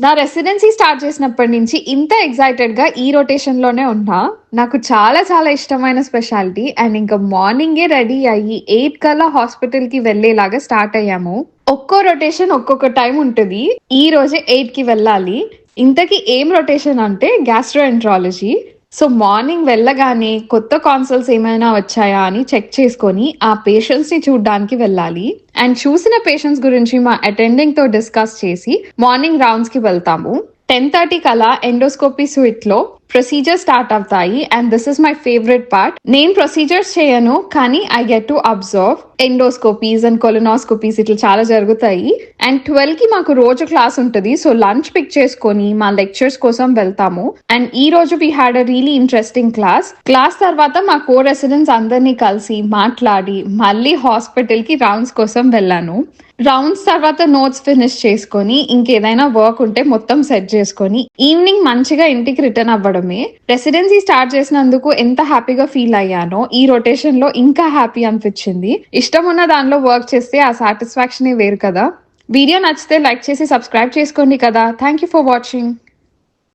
నా residency start చేసినప్పటి నుంచి ఇంత ఎక్సైటెడ్ గా ఈ రొటేషన్ లోనే ఉన్నా. నాకు చాలా చాలా ఇష్టమైన స్పెషాలిటీ. అండ్ ఇంకా మార్నింగే రెడీ అయ్యి 8 కల్లా హాస్పిటల్ కి వెళ్లేలాగా స్టార్ట్ అయ్యాము. ఒక్కో రొటేషన్ ఒక్కొక్క టైం ఉంటుంది. ఈ రోజే 8 కి వెళ్ళాలి. ఇంతకీ ఏం రొటేషన్ అంటే గ్యాస్ట్రోఎంట్రాలజీ. సో మార్నింగ్ వెళ్ళగానే కొత్త కాన్సల్ట్స్ ఏమైనా వచ్చాయా అని చెక్ చేసుకొని ఆ పేషెంట్స్ ని చూడడానికి వెళ్ళాలి. అండ్ చూసిన పేషెంట్స్ గురించి మా అటెండింగ్ తో డిస్కస్ చేసి మార్నింగ్ రౌండ్స్ కి వెళ్తాము. 10:30 కలా ఎండోస్కోపీ సూట్ లో ప్రొసీజర్ స్టార్ట్ అవుతాయి. And this is my favourite part. నేను ప్రొసీజర్స్ చేయను, కానీ I get to observe endoscopies and colonoscopies ఇట్లా చాలా జరుగుతాయి. అండ్ 12 కి మాకు రోజు క్లాస్ ఉంటుంది. సో లంచ్ పిక్ చేసుకొని మా లెక్చర్స్ కోసం వెళ్తాము. అండ్ ఈ రోజు we had a really interesting class తర్వాత మా కో రెసిడెంట్స్ అందరినీ కలిసి మాట్లాడి మళ్ళీ హాస్పిటల్ కి రౌండ్స్ కోసం వెళ్ళాను. రౌండ్స్ తర్వాత నోట్స్ ఫినిష్ చేసుకొని ఇంకేదైనా వర్క్ ఉంటే మొత్తం సెట్ చేసుకొని ఈవినింగ్ మంచిగా ఇంటికి రిటర్న్ అవ్వడమే. రెసిడెన్సీ స్టార్ట్ చేసినందుకు ఎంత హ్యాపీగా ఫీల్ అయ్యానో ఈ రొటేషన్ లో ఇంకా హ్యాపీ అనిపించింది. ఇష్టం ఉన్న దానిలో వర్క్ చేస్తే ఆ సాటిస్ఫాక్షన్ వేరు కదా. వీడియో నచ్చితే లైక్ చేసి సబ్స్క్రైబ్ చేసుకోండి కదా. Thank you for watching.